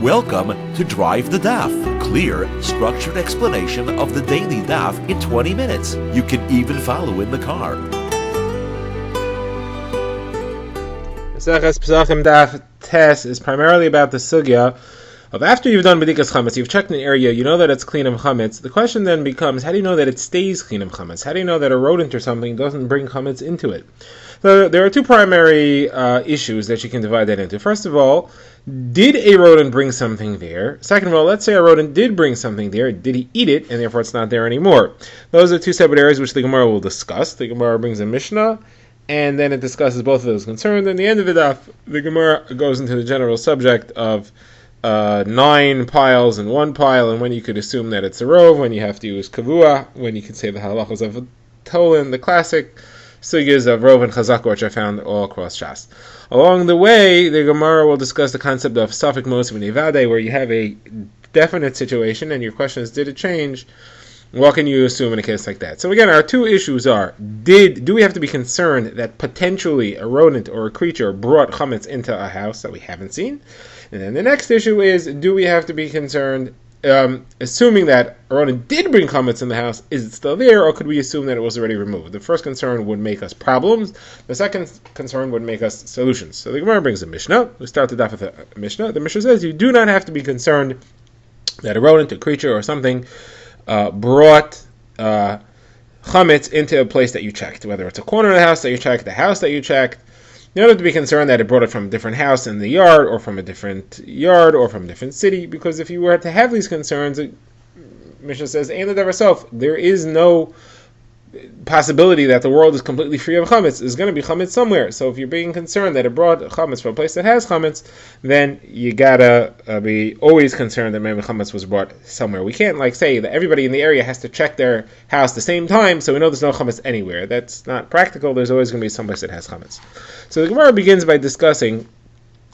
Welcome to Drive the Daf. Clear, structured explanation of the daily Daf in 20 minutes. You can even follow in the car. Pesachim Daf test is primarily about the sugya of after you've done bedikas chametz, you've checked an area, you know that it's clean of chametz. The question then becomes, how do you know that it stays clean of chametz? How do you know that a rodent or something doesn't bring chametz into it? So there are two primary issues that you can divide that into. First of all, did a rodent bring something there? Second of all, let's say a rodent did bring something there. Did he eat it, and therefore it's not there anymore? Those are two separate areas which the Gemara will discuss. The Gemara brings a Mishnah, and then it discusses both of those concerns. And at the end of the daf, the Gemara goes into the general subject of 9 piles in one pile, and when you could assume that it's a rove, when you have to use kavua, when you could say the halachos of Tolan, the classic sugyas of rove and chazaka, which I found all across Shas. Along the way, the Gemara will discuss the concept of safek mos v'nevade, where you have a definite situation, and your question is, did it change? What can you assume in a case like that? So again, our two issues are, do we have to be concerned that potentially a rodent or a creature brought chametz into a house that we haven't seen? And then the next issue is, do we have to be concerned, assuming that a rodent did bring chametz in the house, is it still there, or could we assume that it was already removed? The first concern would make us problems. The second concern would make us solutions. So the Gemara brings a Mishnah. We start the daf with a Mishnah. The Mishnah says you do not have to be concerned that a rodent, a creature, or something brought chametz into a place that you checked, whether it's a corner of the house that you checked, the house that you checked. You don't have to be concerned that it brought it from a different house in the yard, or from a different yard, or from a different city, because if you were to have these concerns, Mishnah says, there is no possibility that the world is completely free of chametz. There's going to be chametz somewhere. So if you're being concerned that it brought chametz from a place that has chametz, then you gotta be always concerned that maybe chametz was brought somewhere. We can't say that everybody in the area has to check their house the same time, so we know there's no chametz anywhere. That's not practical. There's always going to be some place that has chametz. So the Gemara begins by discussing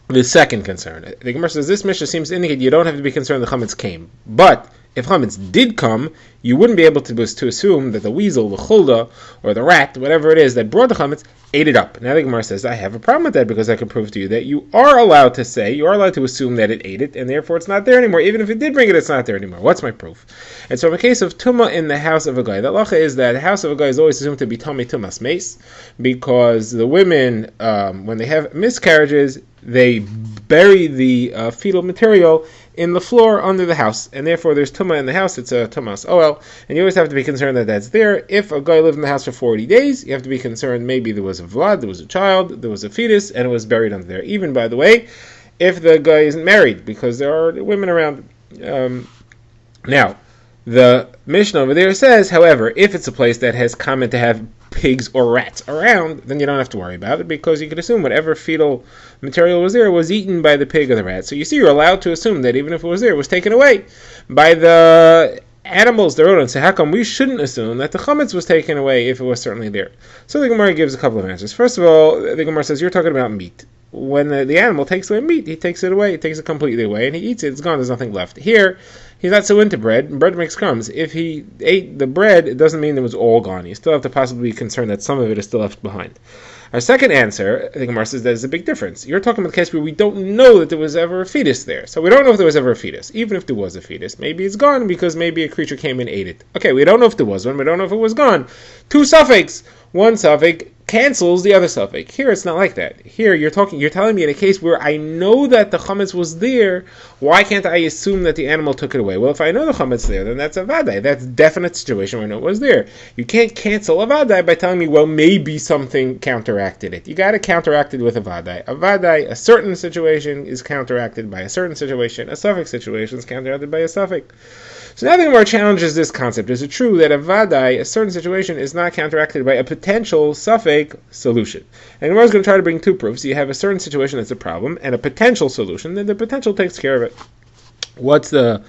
the second concern. The Gemara says this Mishnah seems to indicate you don't have to be concerned the chametz came, but if chametz did come, you wouldn't be able to assume that the weasel, the chulda, or the rat, whatever it is that brought the chametz, ate it up. Now the Gemara says, I have a problem with that, because I can prove to you that you are allowed to assume that it ate it, and therefore it's not there anymore. Even if it did bring it, it's not there anymore. What's my proof? And so in the case of tumah in the house of a guy, the halacha is that the house of a guy is always assumed to be tamei tumas meis, because the women, when they have miscarriages, they bury the fetal material in the floor under the house, and therefore there's tumah in the house. It's a tumas oel, and you always have to be concerned that that's there. If a guy lived in the house for 40 days, you have to be concerned maybe there was a vlad, there was a child, there was a fetus, and it was buried under there. Even, by the way, if the guy isn't married, because there are women around. Now, the Mishnah over there says, however, if it's a place that has common to have pigs or rats around, then you don't have to worry about it, because you could assume whatever fetal material was there was eaten by the pig or the rat. So you see, you're allowed to assume that even if it was there, it was taken away by the animals, the rodents. So how come we shouldn't assume that the chametz was taken away if it was certainly there? So the Gemara gives a couple of answers. First of all, the Gemara says you're talking about meat. When the animal takes away meat, he takes it away, he takes it completely away, and he eats it, it's gone, there's nothing left. Here, he's not so into bread. Bread makes crumbs. If he ate the bread, it doesn't mean it was all gone. You still have to possibly be concerned that some of it is still left behind. Our second answer, I think Gemara says, there's a big difference. You're talking about the case where we don't know that there was ever a fetus there. So we don't know if there was ever a fetus. Even if there was a fetus, maybe it's gone because maybe a creature came and ate it. Okay, we don't know if there was one, we don't know if it was gone. Two suffix. One suffix cancels the other suffix. Here it's not like that. Here you're telling me in a case where I know that the chametz was there, why can't I assume that the animal took it away? Well, if I know the chametz there, then that's a vadai. That's a definite situation where I know it was there. You can't cancel a vadai by telling me, well, maybe something counteracted it. You got to counteract it with a vadai. A vadai, a certain situation is counteracted by a certain situation. A suffix situation is counteracted by a suffix. So now the Gemara challenges this concept. Is it true that a vadai, a certain situation, is not counteracted by a potential suffix solution? And the Gemara is going to try to bring two proofs. You have a certain situation that's a problem, and a potential solution, then the potential takes care of it. What's the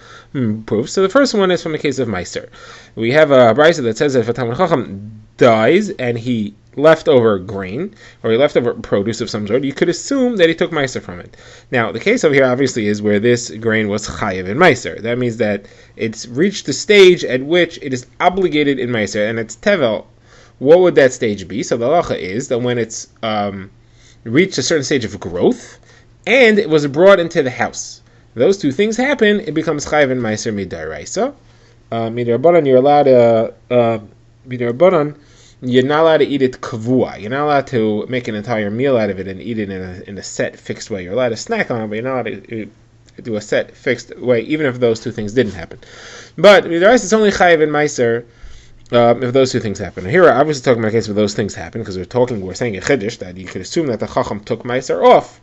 proof? So the first one is from the case of Meiser. We have a brisa that says that if a Talmid Chacham dies and he left over grain, or he left over produce of some sort, you could assume that he took Meiser from it. Now, the case over here obviously is where this grain was chayiv in Meiser. That means that it's reached the stage at which it is obligated in Meiser, and it's tevel. What would that stage be? So the halacha is that when it's reached a certain stage of growth, and it was brought into the house. those two things happen, it becomes chayv and meiser midaraisa. Midrabanan, you're allowed to midrabanan, you're not allowed to eat it kavua. You're not allowed to make an entire meal out of it and eat it in a set, fixed way. You're allowed to snack on it, but you're not allowed to do a set, fixed way, even if those two things didn't happen. But midaraisa, it's only chayiv and meiser if those two things happen. Here, we're obviously talking about a case where those things happen, because we're saying a chiddush that you could assume that the chacham took meiser off.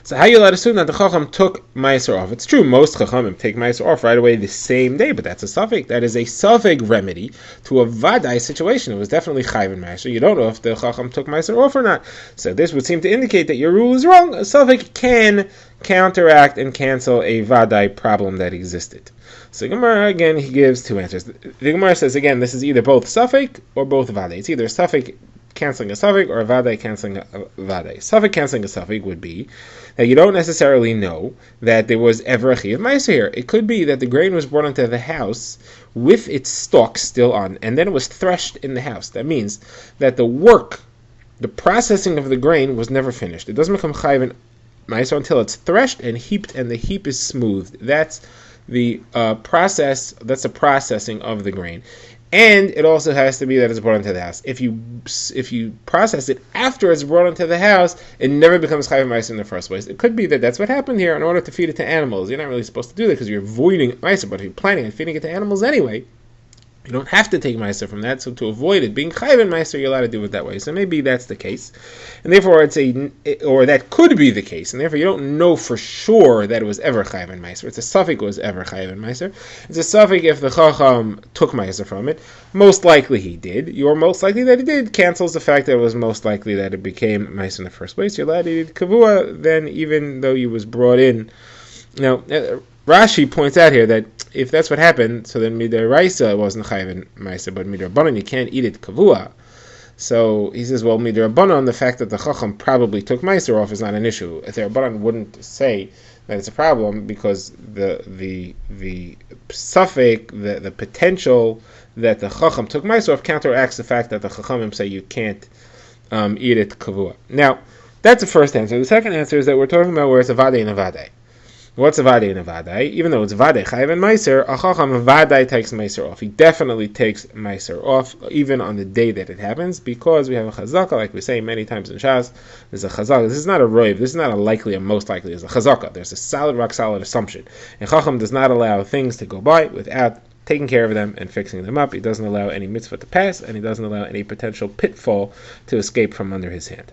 So how are you allowed to assume that the chacham took meiser off? It's true, most chachamim take meiser off right away the same day, but that's a suffix. That is a suffix remedy to a vadai situation. It was definitely chayiv and meiser. You don't know if the chacham took meiser off or not. So this would seem to indicate that your rule is wrong. A suffix can counteract and cancel a vadai problem that existed. So Gemara, again, he gives two answers. The Gemara says, again, this is either both suffix or both vadai. It's either a suffix canceling a suffix or a vadai canceling a vadai. Suffix canceling a suffix would be that you don't necessarily know that there was ever a chiyuv ma'aser here. It could be that the grain was brought into the house with its stalk still on, and then it was threshed in the house. That means that the work, the processing of the grain was never finished. It doesn't become chiyuv ma'aser until it's threshed and heaped, and the heap is smoothed. That's the process. That's the processing of the grain. And it also has to be that it's brought into the house. If you process it after it's brought into the house, it never becomes chayiv meiser in the first place. It could be that that's what happened here in order to feed it to animals. You're not really supposed to do that because you're avoiding meiser, but if you're planning on feeding it to animals anyway, you don't have to take meiser from that. So to avoid it being chayiv and meiser, you're allowed to do it that way. So maybe that's the case, and therefore or that could be the case, and therefore you don't know for sure that it was ever chayiv and meiser. It's a suffix was ever chayiv and meiser. It's a suffix if the chacham took meiser from it. Most likely he did. You're most likely that he did cancels the fact that it was most likely that it became meiser in the first place. You're allowed to eat kavua then, even though you was brought in. Now, Rashi points out here that if that's what happened, so then midaraisa wasn't chayiv and meiser, but midrabanan you can't eat it kavua. So he says, well, midrabanan, the fact that the chacham probably took meiser off is not an issue. Midrabanan wouldn't say that it's a problem because the suffix, the potential that the chacham took meiser off counteracts the fact that the chachamim say you can't eat it kavua. Now, that's the first answer. The second answer is that we're talking about where it's a vadai and a vadai. What's a vadai and a vadai? Even though it's vadai chayiv and meiser, a chacham vadai takes meiser off. He definitely takes meiser off, even on the day that it happens, because we have a chazaka, like we say many times in Shas. There's a chazaka. This is not a roiv. This is not a likely or most likely. There's a chazaka. There's a solid, rock solid assumption. And chacham does not allow things to go by without taking care of them and fixing them up. He doesn't allow any mitzvah to pass, and he doesn't allow any potential pitfall to escape from under his hand.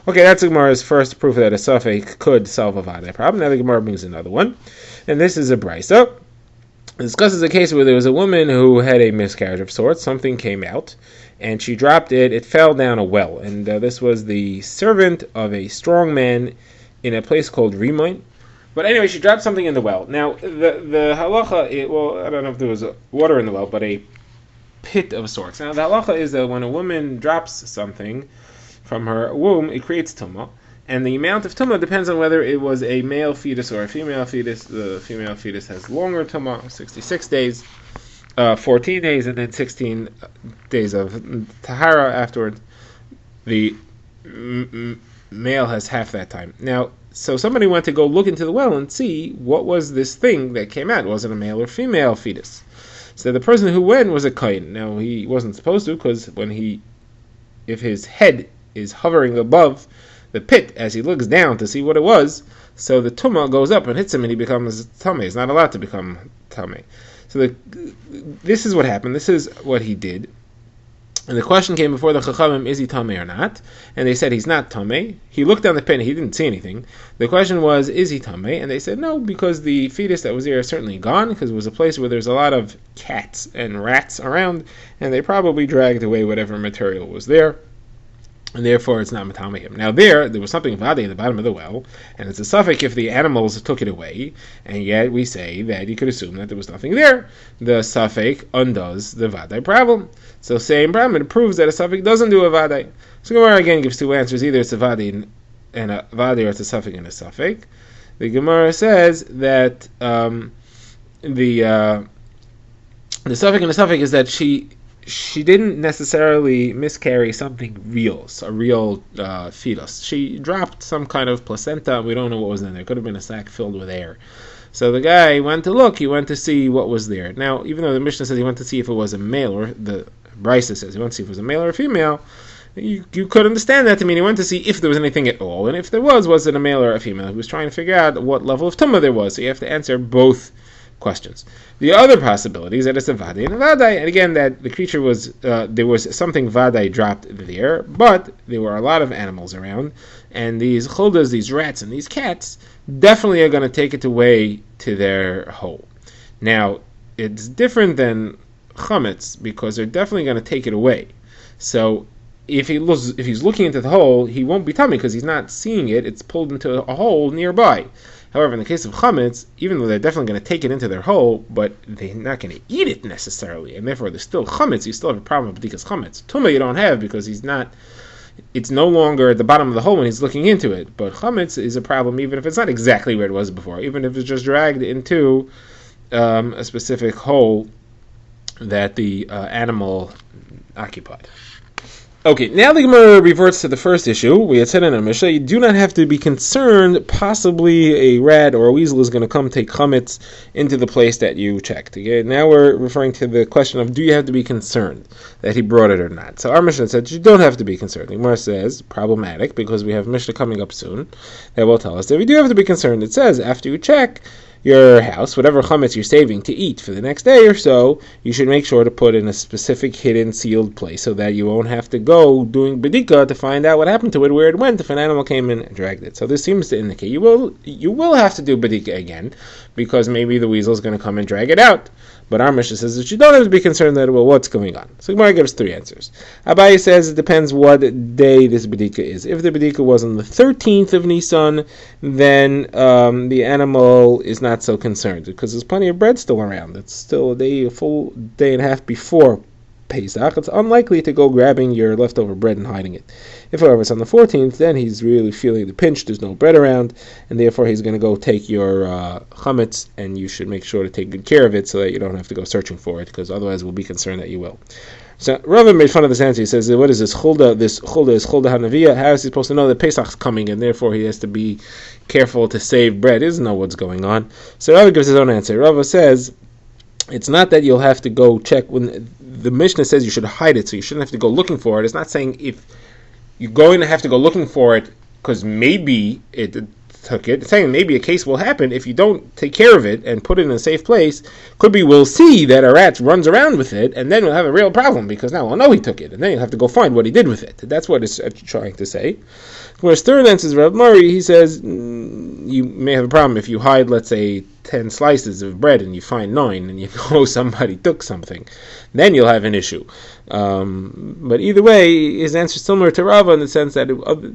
Okay, that's the Gemara's first proof that a suffix could solve a vadai problem. Now the Gemara brings another one, and this is a brisa. It discusses a case where there was a woman who had a miscarriage of sorts. Something came out, and she dropped it. It fell down a well, and this was the servant of a strong man in a place called Rimoin. But anyway, she dropped something in the well. Now, the halacha, I don't know if there was water in the well, but a pit of sorts. Now, the halacha is that when a woman drops something from her womb, it creates tumah, and the amount of tumah depends on whether it was a male fetus or a female fetus. The female fetus has longer tumah, 66 days, 14 days, and then 16 days of tahara afterwards. The male has half that time. Now, so somebody went to go look into the well and see what was this thing that came out. Was it a male or female fetus? So the person who went was a kohen. Now, he wasn't supposed to, because if his head is hovering above the pit as he looks down to see what it was, so the tumah goes up and hits him and he becomes tamei. He's not allowed to become tamei. So this is what happened. This is what he did. And the question came before the chachamim, is he tamei or not? And they said he's not tamei. He looked down the pit and he didn't see anything. The question was, is he tamei? And they said no, because the fetus that was there is certainly gone, because it was a place where there's a lot of cats and rats around, and they probably dragged away whatever material was there, and therefore it's not matamei him. Now there was something vadai in the bottom of the well, and it's a suffix if the animals took it away, and yet we say that you could assume that there was nothing there. The suffix undoes the vadai problem. So same problem, it proves that a suffix doesn't do a vadai. So Gemara again gives two answers: either it's a vadai and a vadai, or it's a suffix and a suffix. The Gemara says that the suffix and the suffix is that she she didn't necessarily miscarry something real, a real fetus. She dropped some kind of placenta. We don't know what was in there. It could have been a sack filled with air. So the guy went to look. He went to see what was there. Now, even though the Mishnah says he went to see if it was a male, or the Brisa says he went to see if it was a male or a female, you could understand that to mean he went to see if there was anything at all. And if there was it a male or a female? He was trying to figure out what level of tumah there was. So you have to answer both questions. The other possibility is that it's a vadai and a vadai, and again that the creature was there was something vadai dropped there, but there were a lot of animals around, and these chuldas, these rats and these cats, definitely are going to take it away to their hole. Now it's different than chametz because they're definitely going to take it away. So if he's looking into the hole, he won't be tummy because he's not seeing it. It's pulled into a hole nearby. However, in the case of chametz, even though they're definitely going to take it into their hole, but they're not going to eat it necessarily, and therefore there's still chametz. You still have a problem with b'dikas chametz. Tumah you don't have because it's no longer at the bottom of the hole when he's looking into it. But chametz is a problem even if it's not exactly where it was before, even if it's just dragged into a specific hole that the animal occupied. Okay, now the Gemara reverts to the first issue. We had said in our Mishnah, you do not have to be concerned possibly a rat or a weasel is going to come take chametz into the place that you checked. Okay, now we're referring to the question of do you have to be concerned that he brought it or not. So our Mishnah said you don't have to be concerned. The Gemara says, problematic, because we have Mishnah coming up soon that will tell us that we do have to be concerned. It says, after you check your house, whatever chametz you're saving to eat for the next day or so, you should make sure to put in a specific hidden sealed place so that you won't have to go doing bedika to find out what happened to it, where it went if an animal came in and dragged it. So this seems to indicate you will have to do bedika again because maybe the weasel is going to come and drag it out. But our Mishnah says that you don't have to be concerned that what's going on. So Gemara gives three answers. Abaye says it depends what day this bedika is. If the bedika was on the 13th of Nisan, then the animal is not so concerned because there's plenty of bread still around. It's still a full day and a half before Pesach. It's unlikely to go grabbing your leftover bread and hiding it. If, however, it's on the 14th, then he's really feeling the pinch. There's no bread around, and therefore he's going to go take your chametz, and you should make sure to take good care of it so that you don't have to go searching for it, because otherwise we'll be concerned that you will. So Rava made fun of this answer. He says, what is this chulda? This chulda is chulda hanaviyah. How is he supposed to know that Pesach's coming, and therefore he has to be careful to save bread? He doesn't know what's going on. So Rava gives his own answer. Rava says, it's not that you'll have to go check. When the Mishnah says you should hide it, so you shouldn't have to go looking for it. It's not saying if you're going to have to go looking for it because maybe it took it. It's saying maybe a case will happen if you don't take care of it and put it in a safe place. Could be we'll see that a rat runs around with it, and then we'll have a real problem because now we'll know he took it, and then you'll have to go find what he did with it. That's what it's trying to say. Whereas third answer is Rav Mari. He says you may have a problem if you hide, let's say, 10 slices of bread and you find 9 and you know somebody took something. Then you'll have an issue. But either way, his answer is similar to Rava in the sense that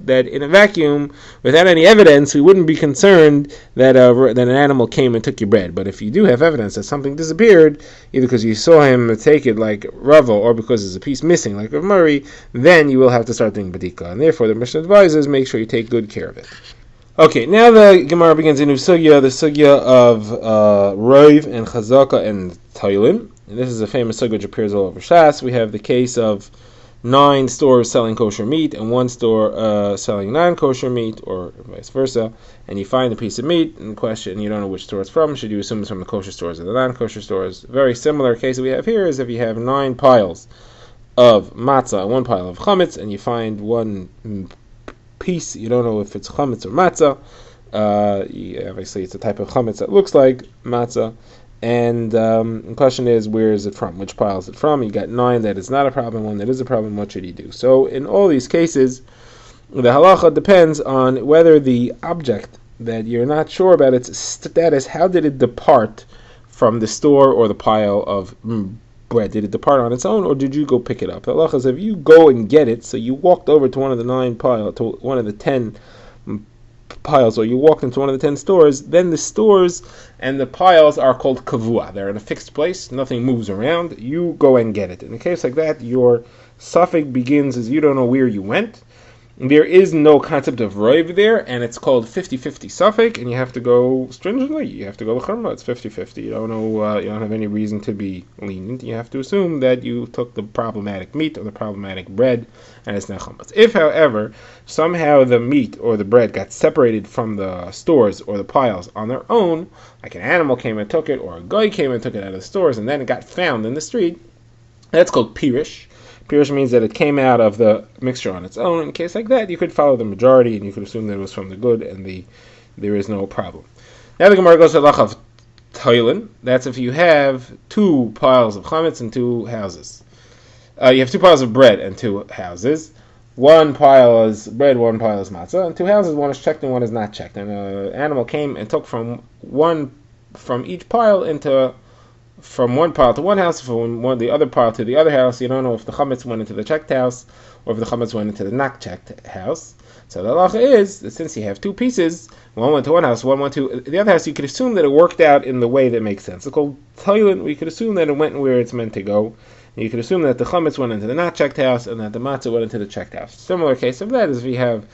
that in a vacuum, without any evidence, we wouldn't be concerned that an animal came and took your bread. But if you do have evidence that something disappeared, either because you saw him take it like Rava or because there's a piece missing like Rav Mari, then you will have to start doing badika. And therefore, the Mishnah advises make sure you take good care of it. Okay, now the Gemara begins a new sugya, the sugya of Roiv and Chazaka and Tailin. And this is a famous sugya which appears all over Shas. We have the case of 9 stores selling kosher meat and 1 store selling non-kosher meat, or vice versa. And you find a piece of meat in question, and you don't know which store it's from. Should you assume it's from the kosher stores or the non-kosher stores? Very similar case that we have here is if you have 9 piles of matzah and 1 pile of chametz, and you find 1 piece, you don't know if it's chametz or matzah. Obviously, it's a type of chametz that looks like matzah. And the question is, where is it from? Which pile is it from? You got 9 that is not a problem, 1 that is a problem. What should he do? So in all these cases, the halacha depends on whether the object that you're not sure about its status, how did it depart from the store or the pile of bread? Did it depart on its own, or did you go pick it up? The halacha is if you go and get it, so you walked over to one of the 9 piles, to one of the 10 piles, or you walked into one of the 10 stores, then the stores and the piles are called kavua. They're in a fixed place, nothing moves around. You go and get it. In a case like that, your suffix begins as you don't know where you went, There is no concept of roiv there, and it's called 50-50 suffix, and you have to go stringently. You have to go l'chumra. It's 50-50. You don't know. You don't have any reason to be lenient. You have to assume that you took the problematic meat or the problematic bread, and it's not chametz. If, however, somehow the meat or the bread got separated from the stores or the piles on their own, like an animal came and took it, or a guy came and took it out of the stores, and then it got found in the street, that's called pirish. Pirish means that it came out of the mixture on its own. In a case like that, you could follow the majority, and you could assume that it was from the good, and there is no problem. Now the Gemara goes to Lach of Toilin. That's if you have 2 piles of chametz and 2 houses. You have 2 piles of bread and 2 houses. 1 pile is bread, 1 pile is matzah, and 2 houses, 1 is checked and 1 is not checked. And an animal came and took from each pile from one pile to one house, from the other pile to the other house. You don't know if the chametz went into the checked house or if the chametz went into the not checked house. So the halacha is that since you have 2 pieces, one went to one house, one went to the other house, you could assume that it worked out in the way that makes sense. It's called toilin. We could assume that it went where it's meant to go. And you could assume that the chametz went into the not checked house and that the matzah went into the checked house. Similar case of that is if you have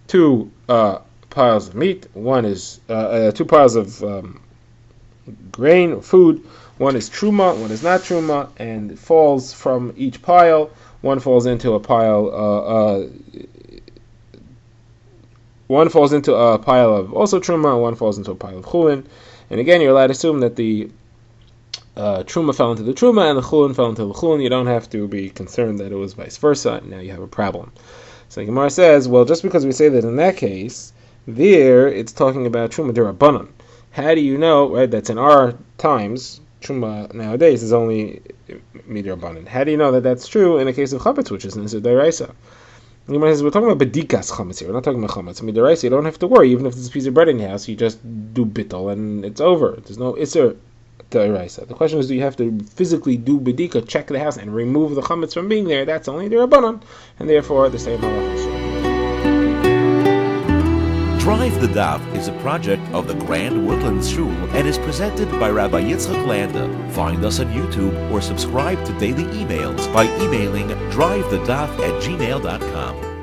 2 piles of meat, one is 2 piles of grain or food. One is truma, one is not truma, and it falls from each pile. One falls into a pile. One falls into a pile of also truma, and one falls into a pile of chulin. And again, you're allowed to assume that the truma fell into the truma and the chulin fell into the chulin. You don't have to be concerned that it was vice versa. Now you have a problem. So the Gemara says, well, just because we say that in that case, there it's talking about truma d'Rabbanan. How do you know? Right, that's in our times. Truma nowadays is only midrabanan. How do you know that that's true in the case of chametz, which is Nisur D'Oraisa? We're talking about bedikas chametz here. We're not talking about chametz. Midoraisa, you don't have to worry. Even if there's a piece of bread in your house, you just do bittul and it's over. There's no Isur D'Oraisa. The question is, do you have to physically do bedika, check the house, and remove the chametz from being there? That's only d'Rabbanan, and therefore the same halacha. Drive the Daf is a project of the Grand Woodlands Shul and is presented by Rabbi Yitzchak Landa. Find us on YouTube or subscribe to daily emails by emailing drivethedaf@gmail.com.